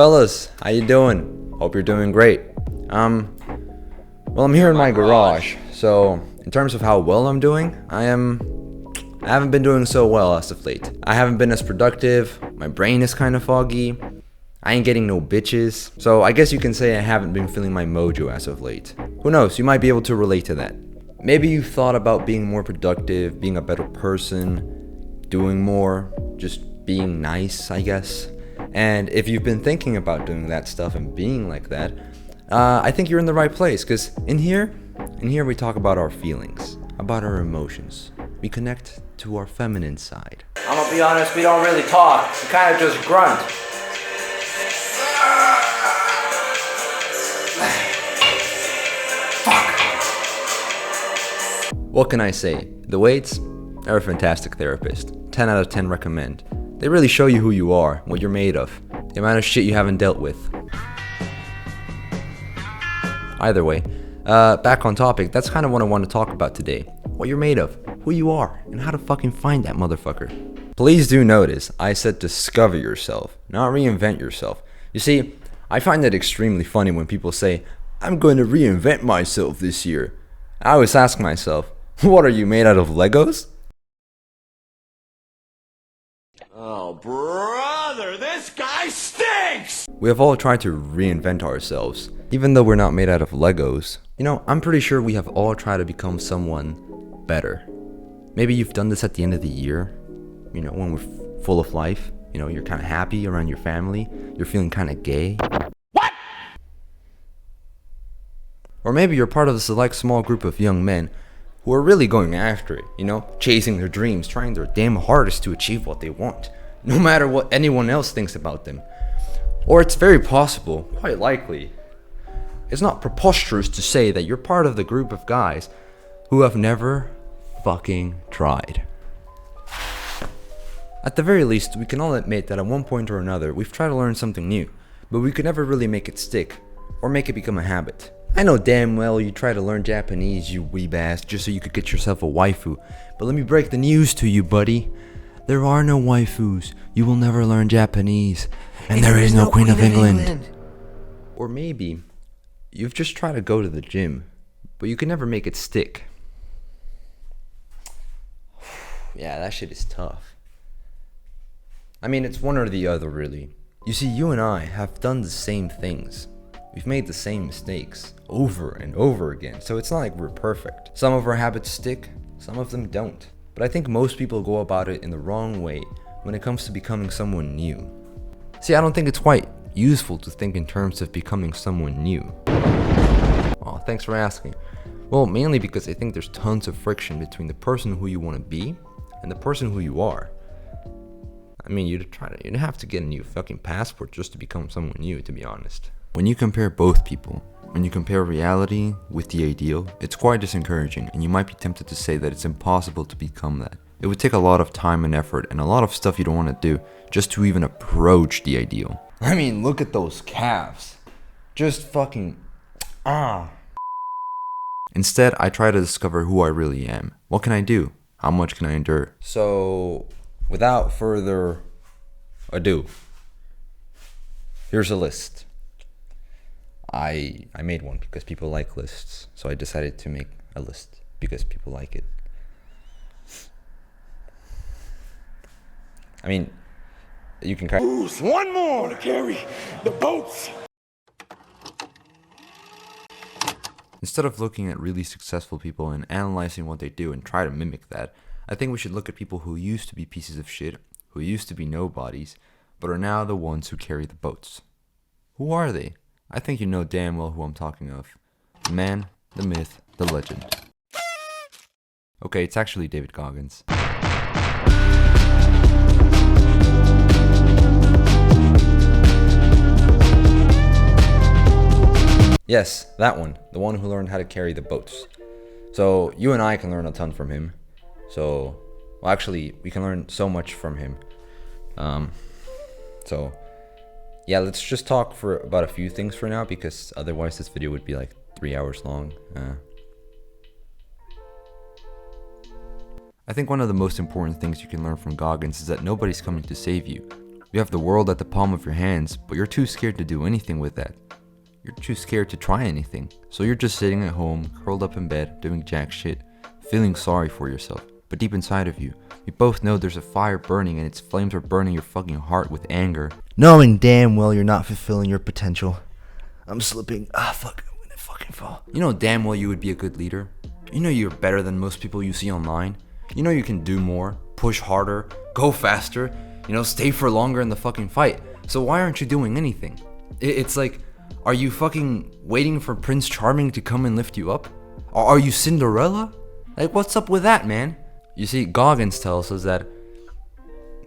Fellas, how you doing? Hope you're doing great. Well, I'm here in my garage, so in terms of how well I'm doing, I haven't been doing so well as of late. I haven't been as productive, my brain is kind of foggy, I ain't getting no bitches, so I guess you can say I haven't been feeling my mojo as of late. Who knows, you might be able to relate to that. Maybe you've thought about being more productive, being a better person, doing more, just being nice, I guess. And if you've been thinking about doing that stuff and being like that, I think you're in the right place, because in here we talk about our feelings, about our emotions. We connect to our feminine side. I'm gonna be honest, we don't really talk. We kind of just grunt. Fuck. What can I say? The Waits are a fantastic therapist. 10 out of 10 recommend. They really show you who you are, what you're made of, the amount of shit you haven't dealt with. Either way, back on topic, that's kind of what I want to talk about today. What you're made of, who you are, and how to fucking find that motherfucker. Please do notice, I said discover yourself, not reinvent yourself. You see, I find it extremely funny when people say, I'm going to reinvent myself this year. I always ask myself, what are you, made out of Legos? Oh, brother, this guy stinks! We have all tried to reinvent ourselves, even though we're not made out of Legos. You know, I'm pretty sure we have all tried to become someone better. Maybe you've done this at the end of the year, you know, when we're full of life. You know, you're kind of happy around your family, you're feeling kind of gay. What? Or maybe you're part of a select small group of young men who are really going after it, you know, chasing their dreams, trying their damn hardest to achieve what they want, no matter what anyone else thinks about them. Or it's very possible, quite likely, it's not preposterous to say that you're part of the group of guys who have never fucking tried. At the very least, we can all admit that at one point or another, we've tried to learn something new, but we could never really make it stick, or make it become a habit. I know damn well you try to learn Japanese, you weeb ass, just so you could get yourself a waifu. But let me break the news to you, buddy. There are no waifus. You will never learn Japanese. And there is no Queen of England. Or maybe you've just tried to go to the gym, but you can never make it stick. Yeah, that shit is tough. I mean, it's one or the other, really. You see, you and I have done the same things. We've made the same mistakes over and over again, so it's not like we're perfect. Some of our habits stick, some of them don't. But I think most people go about it in the wrong way when it comes to becoming someone new. See, I don't think it's quite useful to think in terms of becoming someone new. Oh, thanks for asking. Well, mainly because I think there's tons of friction between the person who you want to be and the person who you are. I mean, you'd have to get a new fucking passport just to become someone new, to be honest. When you compare both people, when you compare reality with the ideal, it's quite disencouraging, and you might be tempted to say that it's impossible to become that. It would take a lot of time and effort and a lot of stuff you don't want to do just to even approach the ideal. I mean, look at those calves. Just fucking Instead, I try to discover who I really am. What can I do? How much can I endure? So, without further ado, here's a list. I made one because people like lists, so I decided to make a list because people like it. I mean, you can kind of... One more to carry the boats! Instead of looking at really successful people and analyzing what they do and try to mimic that, I think we should look at people who used to be pieces of shit, who used to be nobodies, but are now the ones who carry the boats. Who are they? I think you know damn well who I'm talking of. The man, the myth, the legend. Okay, it's actually David Goggins. Yes, that one. The one who learned how to carry the boats. So, you and I can learn a ton from him. So, well, actually, we can learn so much from him. Yeah, let's just talk for about a few things for now, because otherwise this video would be like 3 hours long. I think one of the most important things you can learn from Goggins is that nobody's coming to save you. You have the world at the palm of your hands, but you're too scared to do anything with that. You're too scared to try anything. So you're just sitting at home, curled up in bed, doing jack shit, feeling sorry for yourself. But deep inside of you, we both know there's a fire burning and its flames are burning your fucking heart with anger. Knowing damn well you're not fulfilling your potential. I'm slipping. Fuck, I'm gonna fucking fall. You know damn well you would be a good leader. You know you're better than most people you see online. You know you can do more, push harder, go faster, stay for longer in the fucking fight. So why aren't you doing anything? It's like, are you fucking waiting for Prince Charming to come and lift you up? Are you Cinderella? Like, what's up with that, man? You see, Goggins tells us that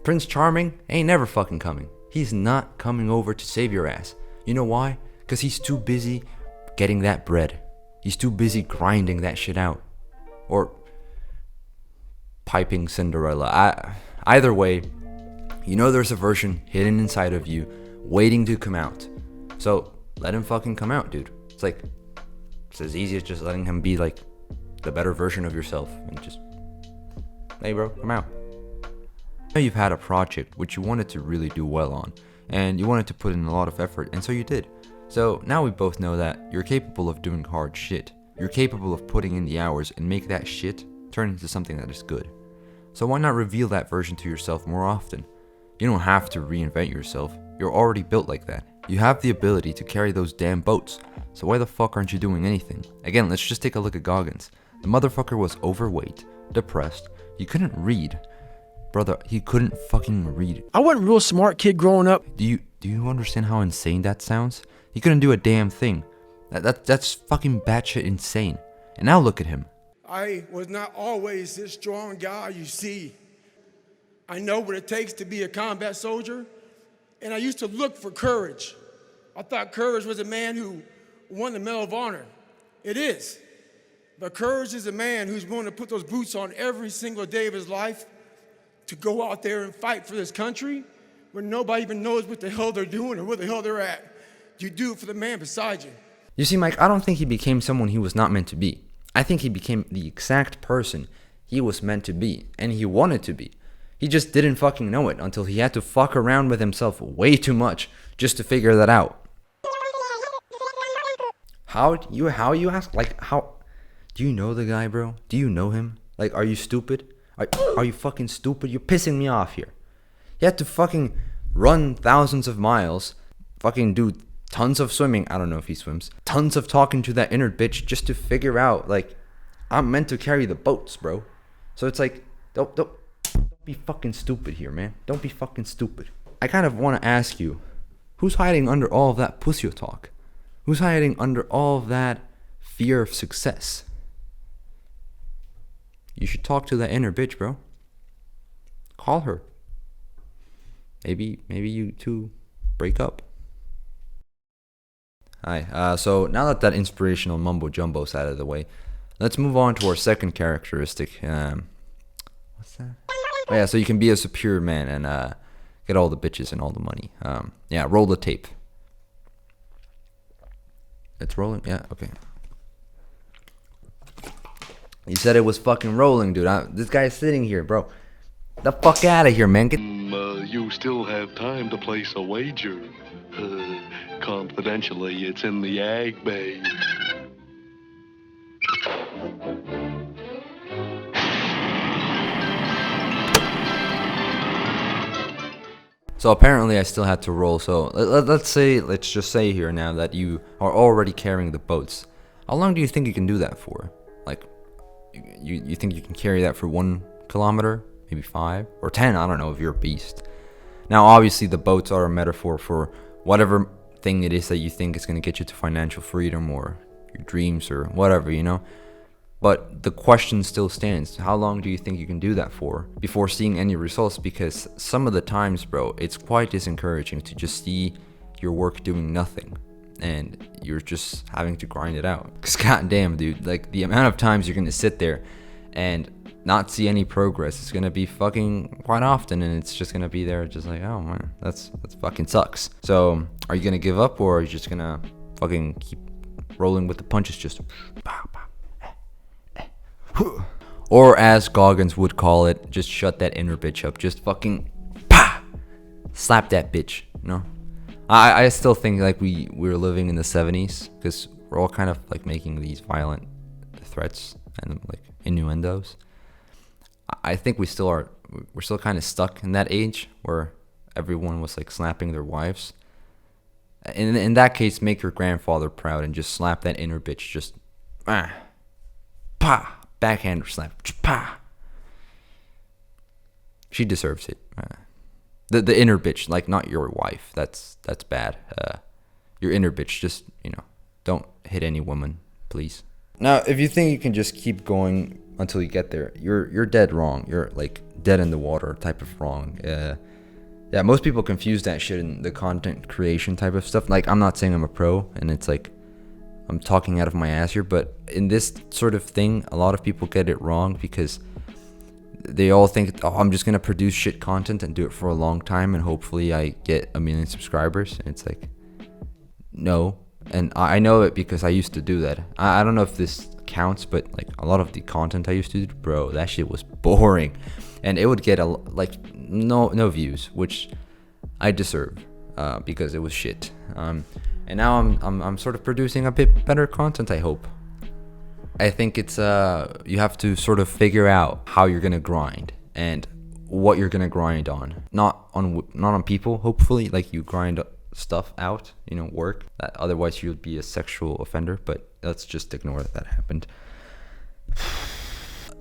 Prince Charming ain't never fucking coming. He's not coming over to save your ass. You know why? Because he's too busy getting that bread. He's too busy grinding that shit out. Or piping Cinderella. Either way, there's a version hidden inside of you waiting to come out. So let him fucking come out, dude. It's as easy as just letting him be like the better version of yourself and just, hey bro, come out. Now you've had a project which you wanted to really do well on, and you wanted to put in a lot of effort, and so you did. So now we both know that you're capable of doing hard shit. You're capable of putting in the hours and make that shit turn into something that is good. So why not reveal that version to yourself more often? You don't have to reinvent yourself. You're already built like that. You have the ability to carry those damn boats. So why the fuck aren't you doing anything? Again, let's just take a look at Goggins. The motherfucker was overweight, depressed, he couldn't read. Brother, he couldn't fucking read. I wasn't a real smart kid growing up. Do you understand how insane that sounds? He couldn't do a damn thing. That's fucking batshit insane. And now look at him. I was not always this strong guy you see. I know what it takes to be a combat soldier, and I used to look for courage. I thought courage was a man who won the Medal of Honor. It is. But courage is a man who's willing to put those boots on every single day of his life to go out there and fight for this country when nobody even knows what the hell they're doing or where the hell they're at. You do it for the man beside you. You see, Mike, I don't think he became someone he was not meant to be. I think he became the exact person he was meant to be, and he wanted to be. He just didn't fucking know it until he had to fuck around with himself way too much just to figure that out. How you ask? Like, how? Do you know the guy, bro? Do you know him? Like, are you stupid? Are you fucking stupid? You're pissing me off here. He had to fucking run thousands of miles, fucking do tons of swimming. I don't know if he swims. Tons of talking to that inner bitch just to figure out, like, I'm meant to carry the boats, bro. So it's like, don't be fucking stupid here, man. Don't be fucking stupid. I kind of want to ask you, who's hiding under all of that pussy talk? Who's hiding under all of that fear of success? You should talk to that inner bitch, bro. Call her. Maybe you two break up. Hi. So now that inspirational mumbo jumbo's out of the way, let's move on to our second characteristic. What's that? Oh yeah, so you can be a superior man and get all the bitches and all the money. Yeah, roll the tape. It's rolling? Yeah, okay. You said it was fucking rolling, dude. This guy's sitting here, bro. The fuck out of here, man. You still have time to place a wager. Confidentially, it's in the ag bay. So apparently I still had to roll. So let's just say here now that you are already carrying the boats. How long do you think you can do that for? Like, you think you can carry that for 1 kilometer? Maybe 5 or 10? I don't know if you're a beast. Now, obviously, the boats are a metaphor for whatever thing it is that you think is going to get you to financial freedom or your dreams or whatever, But the question still stands. How long do you think you can do that for before seeing any results? Because some of the times, bro, it's quite disencouraging to just see your work doing nothing and you're just having to grind it out. Because goddamn, dude, like the amount of times you're going to sit there and not see any progress is going to be fucking quite often, and it's just going to be there just like, oh man, that's fucking sucks. So are you going to give up, or are you just going to fucking keep rolling with the punches, just or as Goggins would call it, just shut that inner bitch up, just fucking slap that bitch, you know? I still think like we were living in the 70s, because we're all kind of like making these violent threats and like innuendos. I think we still are. We're still kind of stuck in that age where everyone was like slapping their wives. In that case, make your grandfather proud and just slap that inner bitch. Just pa, backhand slap, just pa. She deserves it. The inner bitch, like not your wife. That's bad. Your inner bitch. Just, you know, don't hit any woman, please. Now, if you think you can just keep going until you get there, you're dead wrong. You're like dead in the water type of wrong. Yeah, most people confuse that shit in the content creation type of stuff. Like, I'm not saying I'm a pro, and it's like I'm talking out of my ass here, but in this sort of thing, a lot of people get it wrong because they all think, oh, I'm just gonna produce shit content and do it for a long time, and hopefully I get 1 million subscribers. And it's like, no. And I know it because I used to do that. I don't know if this counts, but like a lot of the content I used to do, bro, that shit was boring, and it would get no views, which I deserve because it was shit. And now I'm sort of producing a bit better content, I hope. I think it's you have to sort of figure out how you're gonna grind and what you're gonna grind on. Not on people, hopefully. Like, you grind stuff out, you know, work. Otherwise you'd be a sexual offender, but let's just ignore that happened.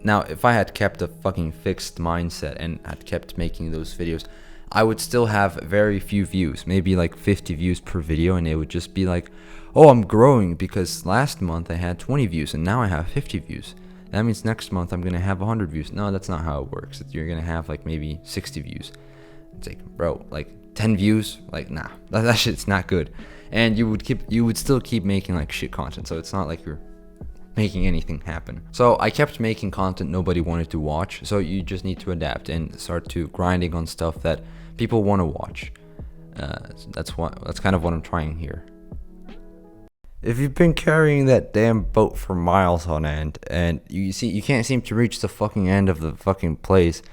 Now, if I had kept a fucking fixed mindset and had kept making those videos, I would still have very few views, maybe like 50 views per video, and it would just be like, oh, I'm growing because last month I had 20 views and now I have 50 views. That means next month I'm gonna have 100 views. No, that's not how it works. You're gonna have like maybe 60 views. It's like, bro, like 10 views, like, nah, that shit's not good. And you would still keep making like shit content, so it's not like you're making anything happen. So I kept making content nobody wanted to watch, so you just need to adapt and start to grinding on stuff that people want to watch. That's kind of what I'm trying here. If you've been carrying that damn boat for miles on end and you can't seem to reach the fucking end of the fucking place,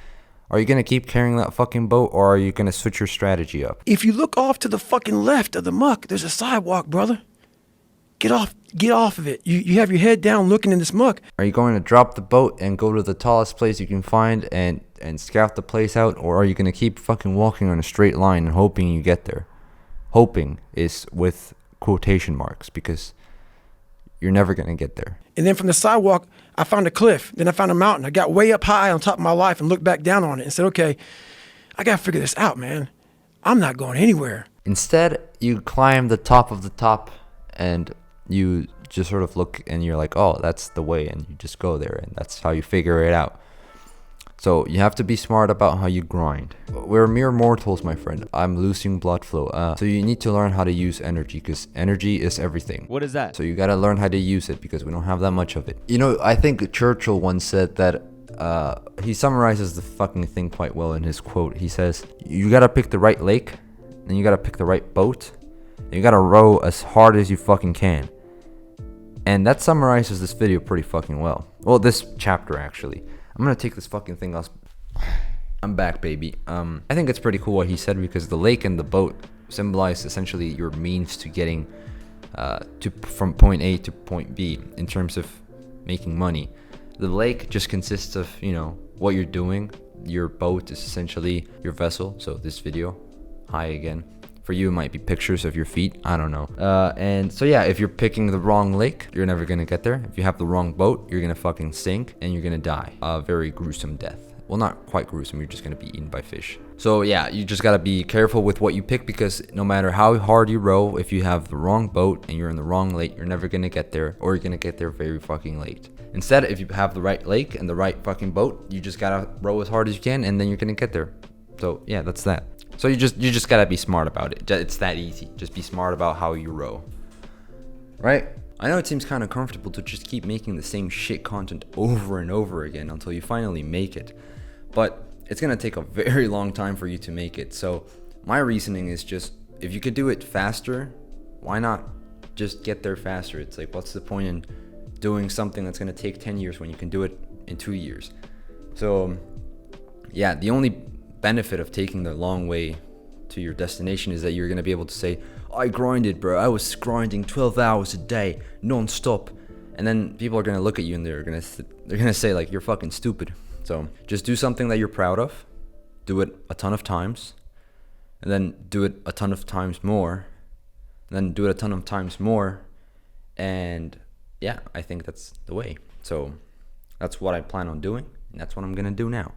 are you gonna keep carrying that fucking boat, or are you gonna switch your strategy up? If you look off to the fucking left of the muck, there's a sidewalk, brother. Get off of it. You have your head down looking in this muck. Are you going to drop the boat and go to the tallest place you can find and scout the place out, or are you gonna keep fucking walking on a straight line and hoping you get there? Hoping is with quotation marks, because you're never gonna get there. And then from the sidewalk, I found a cliff. Then I found a mountain. I got way up high on top of my life and looked back down on it and said, okay, I gotta figure this out, man. I'm not going anywhere. Instead, you climb the top of the top and you just sort of look and you're like, oh, that's the way, and you just go there, and that's how you figure it out. So you have to be smart about how you grind. We're mere mortals, my friend. I'm losing blood flow. So you need to learn how to use energy, because energy is everything. What is that? So you gotta learn how to use it, because we don't have that much of it. You know, I think Churchill once said that he summarizes the fucking thing quite well in his quote. He says, you gotta pick the right lake, and you gotta pick the right boat, and you gotta row as hard as you fucking can. And that summarizes this video pretty fucking well. Well, this chapter, actually. I'm gonna take this fucking thing off. I'm back, baby. I think it's pretty cool what he said, because the lake and the boat symbolize essentially your means to getting from point A to point B in terms of making money. The lake just consists of, you know, what you're doing. Your boat is essentially your vessel. So this video, hi again. For you, it might be pictures of your feet. I don't know. And so yeah, if you're picking the wrong lake, you're never gonna get there. If you have the wrong boat, you're gonna fucking sink and you're gonna die. A very gruesome death. Well, not quite gruesome. You're just gonna be eaten by fish. So yeah, you just gotta be careful with what you pick, because no matter how hard you row, if you have the wrong boat and you're in the wrong lake, you're never gonna get there, or you're gonna get there very fucking late. Instead, if you have the right lake and the right fucking boat, you just gotta row as hard as you can, and then you're gonna get there. So yeah, that's that. So you just gotta be smart about it. It's that easy. Just be smart about how you row. Right? I know it seems kind of comfortable to just keep making the same shit content over and over again until you finally make it. But it's gonna take a very long time for you to make it. So my reasoning is just, if you could do it faster, why not just get there faster? It's like, what's the point in doing something that's gonna take 10 years when you can do it in 2 years? So yeah, the only benefit of taking the long way to your destination is that you're gonna be able to say, I grinded, bro. I was grinding 12 hours a day, non-stop. And then people are gonna look at you and they're gonna say like, you're fucking stupid. So just do something that you're proud of, do it a ton of times, and then do it a ton of times more, and then do it a ton of times more, and yeah, I think that's the way. So that's what I plan on doing, and that's what I'm gonna do now.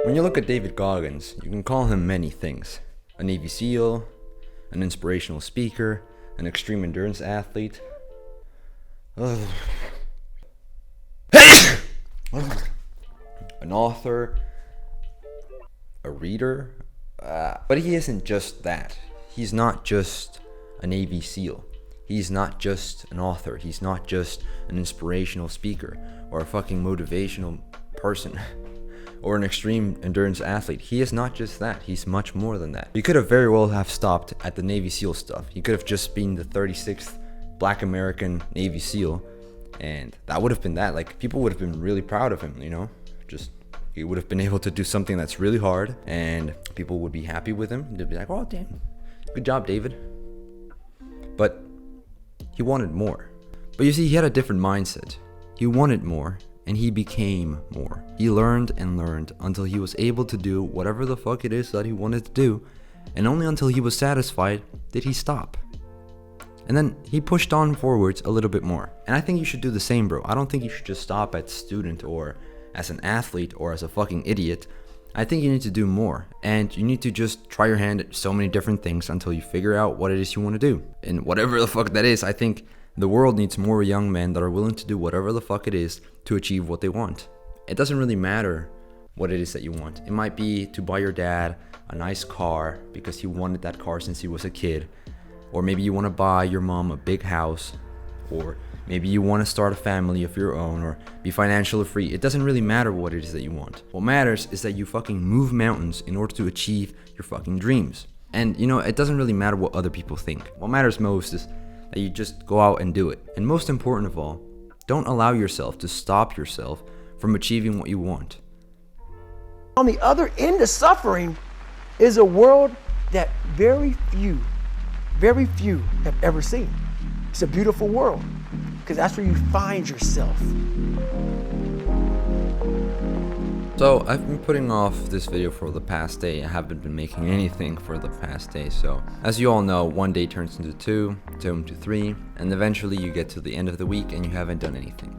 When you look at David Goggins, you can call him many things. A Navy SEAL, an inspirational speaker, an extreme endurance athlete, an author, a reader, but he isn't just that. He's not just a Navy SEAL. He's not just an author. He's not just an inspirational speaker or a fucking motivational person or an extreme endurance athlete. He is not just that. He's much more than that. He could have very well have stopped at the Navy SEAL stuff. He could have just been the 36th Black American Navy SEAL, and that would have been that. Like, people would have been really proud of him, you know? Just, he would have been able to do something that's really hard, and people would be happy with him. They'd be like, oh, damn, good job, David. But he wanted more. But you see, he had a different mindset. He wanted more, and he became more. He learned and learned until he was able to do whatever the fuck it is that he wanted to do, and only until he was satisfied did he stop. And then he pushed on forwards a little bit more. And I think you should do the same, bro. I don't think you should just stop at student or as an athlete or as a fucking idiot. I think you need to do more, and you need to just try your hand at so many different things until you figure out what it is you want to do. And whatever the fuck that is, I think the world needs more young men that are willing to do whatever the fuck it is to achieve what they want. It doesn't really matter what it is that you want. It might be to buy your dad a nice car because he wanted that car since he was a kid. Or maybe you want to buy your mom a big house. Or maybe you want to start a family of your own or be financially free. It doesn't really matter what it is that you want. What matters is that you fucking move mountains in order to achieve your fucking dreams. And you know, it doesn't really matter what other people think. What matters most is that you just go out and do it. And most important of all, don't allow yourself to stop yourself from achieving what you want. On the other end of suffering is a world that very few have ever seen. It's a beautiful world because that's where you find yourself. So I've been putting off this video for the past day. I haven't been making anything for the past day. So as you all know, one day turns into two into three, and eventually you get to the end of the week and you haven't done anything.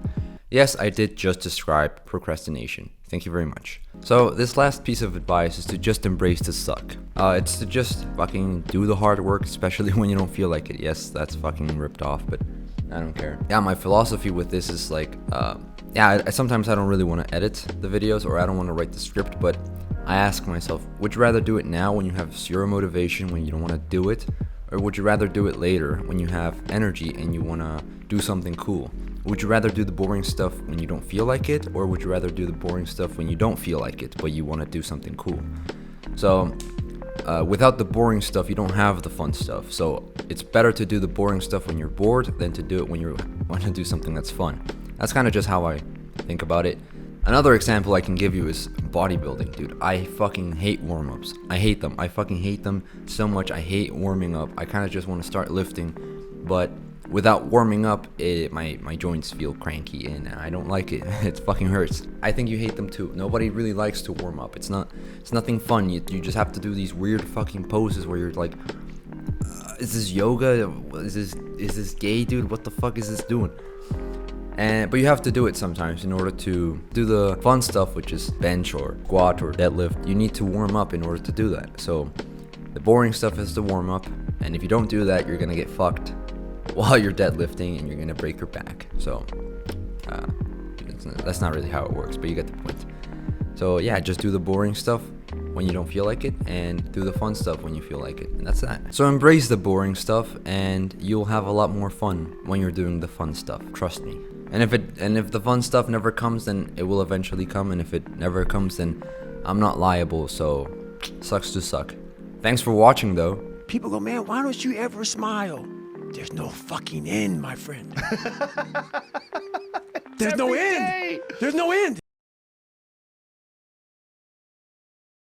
Yes, I did just describe procrastination. Thank you very much. So this last piece of advice is to just embrace the suck. It's to just fucking do the hard work, especially when you don't feel like it. Yes, that's fucking ripped off, but I don't care. Yeah, my philosophy with this is like, sometimes I don't really want to edit the videos or I don't want to write the script, but I ask myself, would you rather do it now when you have zero motivation, when you don't want to do it? Or would you rather do it later when you have energy and you want to do something cool? Would you rather do the boring stuff when you don't feel like it? Or would you rather do the boring stuff when you don't feel like it, but you want to do something cool? So without the boring stuff, you don't have the fun stuff. So it's better to do the boring stuff when you're bored than to do it when you want to do something that's fun. That's kind of just how I think about it. Another example I can give you is bodybuilding, dude. I fucking hate warm-ups. I hate them. I fucking hate them so much. I hate warming up. I kind of just want to start lifting, but without warming up, my joints feel cranky and I don't like it. It fucking hurts. I think you hate them too. Nobody really likes to warm up. It's nothing fun. You just have to do these weird fucking poses where you're like, is this yoga? Is this gay, dude? What the fuck is this doing? But you have to do it sometimes in order to do the fun stuff, which is bench or squat or deadlift. You need to warm up in order to do that. So the boring stuff is the warm up, and if you don't do that, you're gonna get fucked while you're deadlifting and you're gonna break your back. So that's not really how it works, but you get the point. So yeah, just do the boring stuff when you don't feel like it and do the fun stuff when you feel like it, and that's that. So embrace the boring stuff and you'll have a lot more fun when you're doing the fun stuff, trust me. And if the fun stuff never comes, then it will eventually come, and if it never comes, then I'm not liable, so sucks to suck. Thanks for watching though. People go, man, why don't you ever smile? There's no fucking end, my friend. There's no end. There's no end.